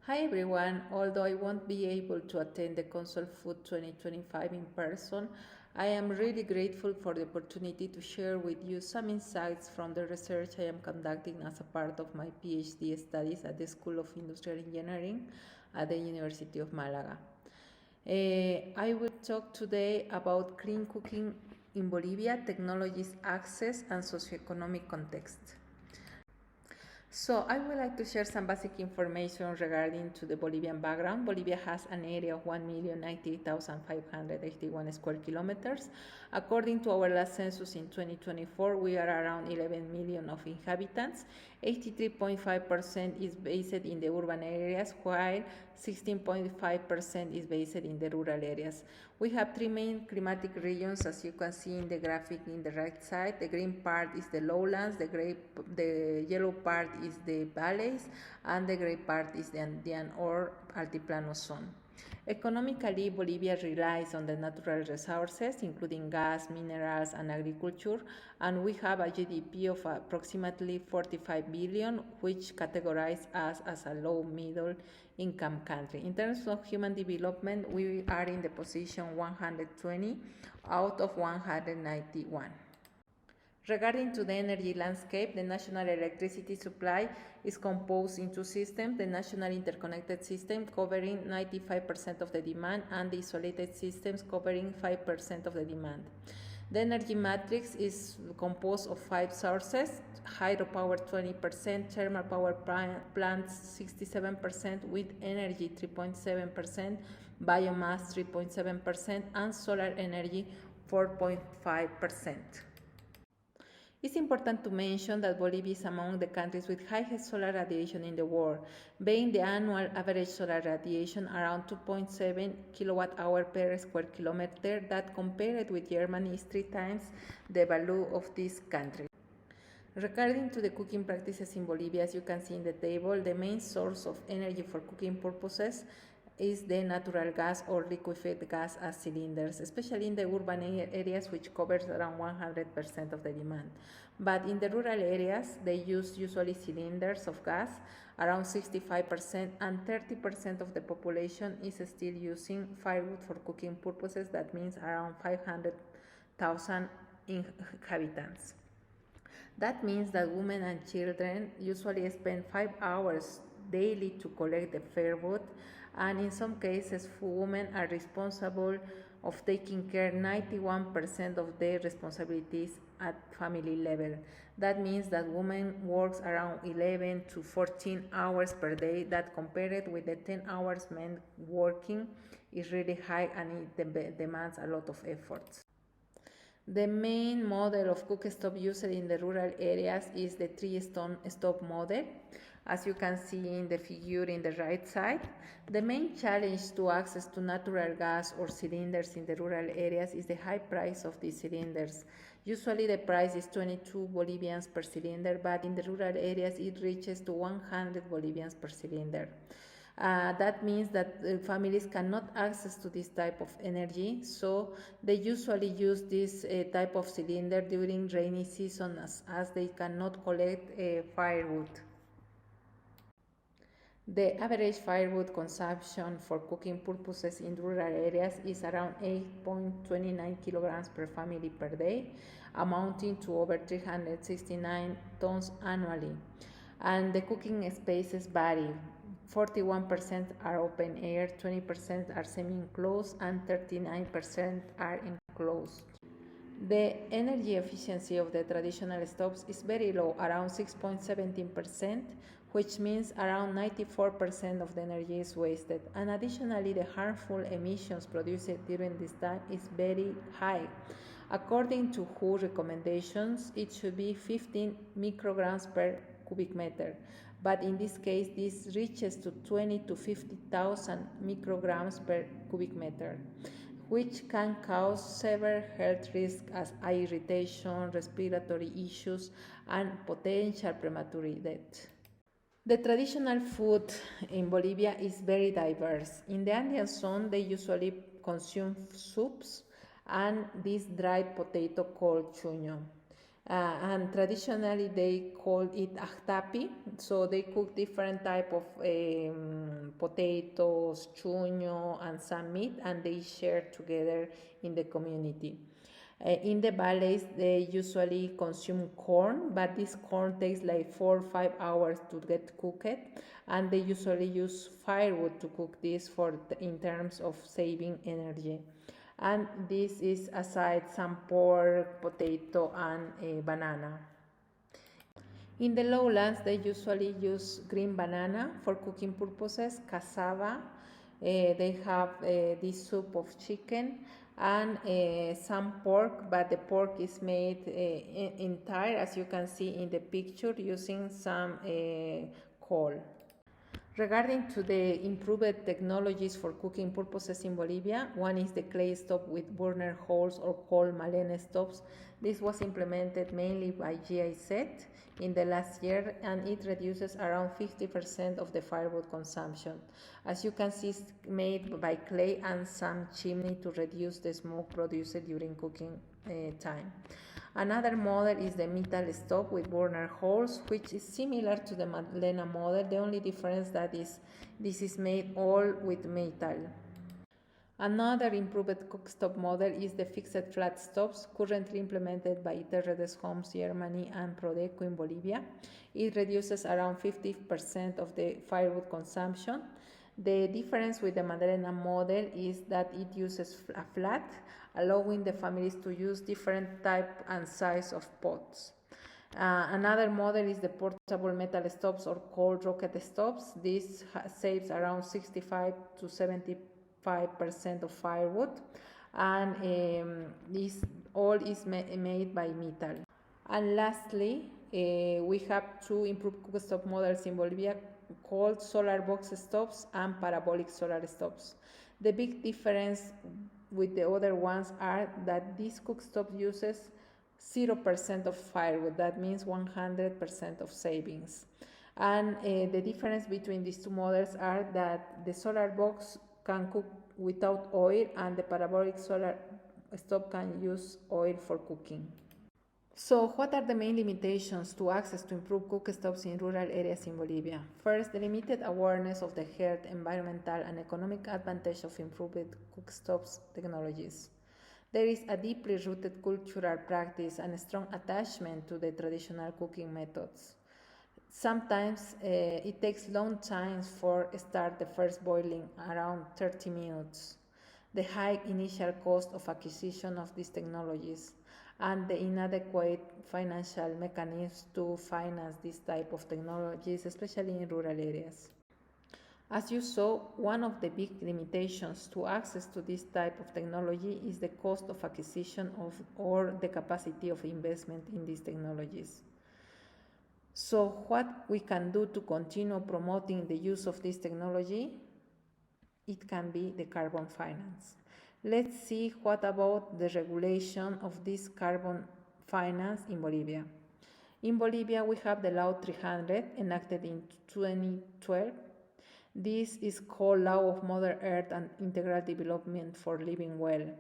Hi everyone, although I won't be able to attend the CONSOLFOOD 2025 in person, I am really grateful for the opportunity to share with you some insights from the research I am conducting as a part of my PhD studies at the School of Industrial Engineering at the University of Malaga. I will talk today about clean cooking in Bolivia, technologies, access, and socioeconomic context. So I would like to share some basic information regarding to the Bolivian background. Bolivia has an area of 1,098,581 square kilometers. According to our last census in 2024, we are around 11 million of inhabitants. 83.5% is based in the urban areas, while 16.5% is based in the rural areas. We have three main climatic regions, as you can see in the graphic in the right side. The green part is the lowlands, the yellow part is the valleys, and the gray part is the Andean or Altiplano zone. Economically, Bolivia relies on the natural resources, including gas, minerals, and agriculture, and we have a GDP of approximately 45 billion, which categorizes us as a low-middle income country. In terms of human development, we are in the position 120 out of 191. Regarding to the energy landscape, the national electricity supply is composed in two systems: the national interconnected system covering 95% of the demand and the isolated systems covering 5% of the demand. The energy matrix is composed of 5 sources: hydropower 20%, thermal power plants 67%, wind energy 3.7%, biomass 3.7%, and solar energy 4.5%. It's important to mention that Bolivia is among the countries with highest solar radiation in the world, being the annual average solar radiation around 2.7 kilowatt-hour per square kilometer. That compared with Germany is 3 times the value of this country. Regarding to the cooking practices in Bolivia, as you can see in the table, the main source of energy for cooking purposes is the natural gas or liquefied gas as cylinders, especially in the urban areas, which covers around 100% of the demand. But in the rural areas, they use usually cylinders of gas, around 65%, and 30% of the population is still using firewood for cooking purposes. That means around 500,000 inhabitants. That means that women and children usually spend 5 hours daily to collect the firewood, and in some cases women are responsible of taking care 91% of their responsibilities at family level. That means that women works around 11 to 14 hours per day. That compared with the 10 hours men working is really high, and it demands a lot of efforts. The main model of cook stove used in the rural areas is the 3-stone stove model, as you can see in the figure in the right side. The main challenge to access to natural gas or cylinders in the rural areas is the high price of these cylinders. Usually the price is 22 Bolivians per cylinder, but in the rural areas it reaches to 100 Bolivians per cylinder. That means that families cannot access to this type of energy, so they usually use this type of cylinder during rainy season as they cannot collect firewood. The average firewood consumption for cooking purposes in rural areas is around 8.29 kilograms per family per day, amounting to over 369 tons annually. And the cooking spaces vary. 41% are open air, 20% are semi-enclosed, and 39% are enclosed. The energy efficiency of the traditional stoves is very low, around 6.17%, which means around 94% of the energy is wasted. And additionally, the harmful emissions produced during this time is very high. According to WHO recommendations, it should be 15 micrograms per cubic meter. But in this case, this reaches to 20 to 50,000 micrograms per cubic meter, which can cause severe health risks as eye irritation, respiratory issues, and potential premature death. The traditional food in Bolivia is very diverse. In the Andean zone, they usually consume soups and this dried potato called chuño. and traditionally they call it ahtapi. So they cook different type of potatoes, chuño, and some meat, and they share together in the community. In the valleys, they usually consume corn, but this corn takes like 4 or 5 hours to get cooked, and they usually use firewood to cook this in terms of saving energy. And this is aside some pork, potato, and a banana. In the lowlands, they usually use green banana for cooking purposes, cassava. They have this soup of chicken and some pork, but the pork is made entire, as you can see in the picture, using some coal. Regarding to the improved technologies for cooking purposes in Bolivia, one is the clay stove with burner holes or called Malene stoves. This was implemented mainly by GIZ in the last year, and it reduces around 50% of the firewood consumption. As you can see, it's made by clay and some chimney to reduce the smoke produced during cooking time. Another model is the metal stove with burner holes, which is similar to the Magdalena model. The only difference that is this is made all with metal. Another improved cooktop model is the fixed flat stoves, currently implemented by Terredes Homes Germany and Prodeco in Bolivia. It reduces around 50% of the firewood consumption. The difference with the Magdalena model is that it uses a flat, allowing the families to use different type and size of pots. Another model is the portable metal stoves or cold rocket stoves. This saves around 65 to 75% of firewood, and this all is made by metal. And lastly, we have two improved cooktop models in Bolivia called solar box stoves and parabolic solar stoves. The big difference with the other ones are that this cooktop uses 0% of firewood. That means 100% of savings. And the difference between these two models are that the solar box can cook without oil, and the parabolic solar stove can use oil for cooking. So, what are the main limitations to access to improved cooktops in rural areas in Bolivia? First, the limited awareness of the health, environmental, and economic advantage of improved cooktops technologies. There is a deeply rooted cultural practice and a strong attachment to the traditional cooking methods. Sometimes it takes long times for start the first boiling, around 30 minutes. The high initial cost of acquisition of these technologies and the inadequate financial mechanisms to finance this type of technologies, especially in rural areas. As you saw, one of the big limitations to access to this type of technology is the cost of acquisition or the capacity of investment in these technologies. So what we can do to continue promoting the use of this technology? It can be the carbon finance. Let's see what about the regulation of this carbon finance in Bolivia. In Bolivia, we have the Law 300 enacted in 2012. This is called Law of Mother Earth and Integral Development for Living Well.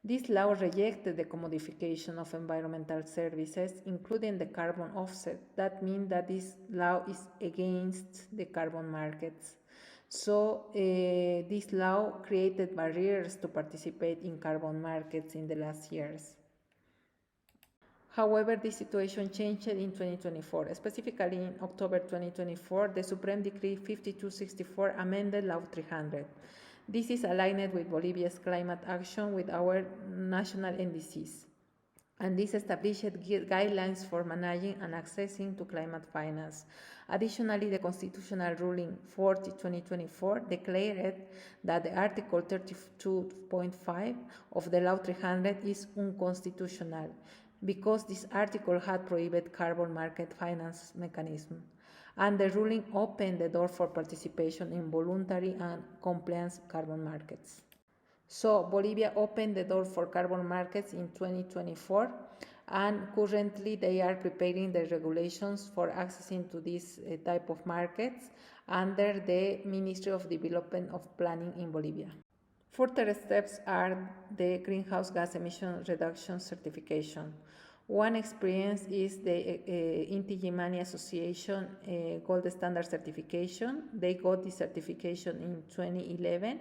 This law rejected the commodification of environmental services, including the carbon offset. That means that this law is against the carbon markets. So this law created barriers to participate in carbon markets in the last years. However, this situation changed in 2024. Specifically in October 2024, the Supreme Decree 5264 amended Law 300. This is aligned with Bolivia's climate action with our national NDCs. And this established guidelines for managing and accessing to climate finance. Additionally, the constitutional ruling 40/2024 declared that the Article 32.5 of the Law 300 is unconstitutional because this article had prohibited carbon market finance mechanism. And the ruling opened the door for participation in voluntary and compliance carbon markets. So Bolivia opened the door for carbon markets in 2024, and currently they are preparing the regulations for accessing to this type of markets under the Ministry of Development of Planning in Bolivia. Further steps are the greenhouse gas emission reduction certification. One experience is the Inti Illimani Association Gold Standard certification. They got this certification in 2011.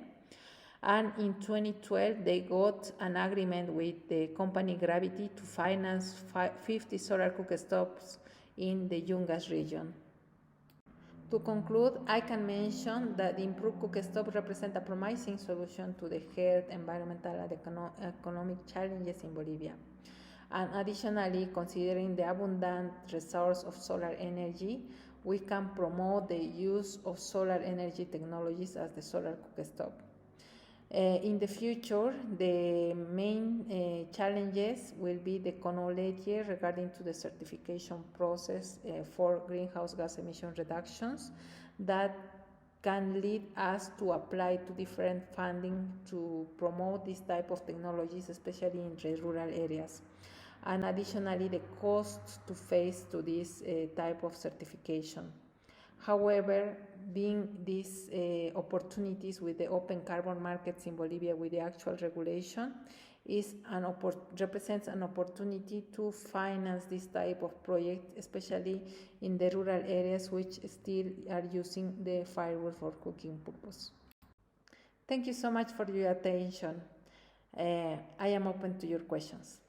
And in 2012, they got an agreement with the company Gravity to finance 50 solar cookstoves in the Yungas region. To conclude, I can mention that improved cookstoves represent a promising solution to the health, environmental, and economic challenges in Bolivia. And additionally, considering the abundant resource of solar energy, we can promote the use of solar energy technologies as the solar cookstove. In the future, the main challenges will be the chronology regarding to the certification process for greenhouse gas emission reductions that can lead us to apply to different funding to promote this type of technologies, especially in the rural areas. And additionally, the costs to face to this type of certification. However, being these opportunities with the open carbon markets in Bolivia with the actual regulation represents an opportunity to finance this type of project, especially in the rural areas which still are using the firewood for cooking purpose. Thank you so much for your attention. I am open to your questions.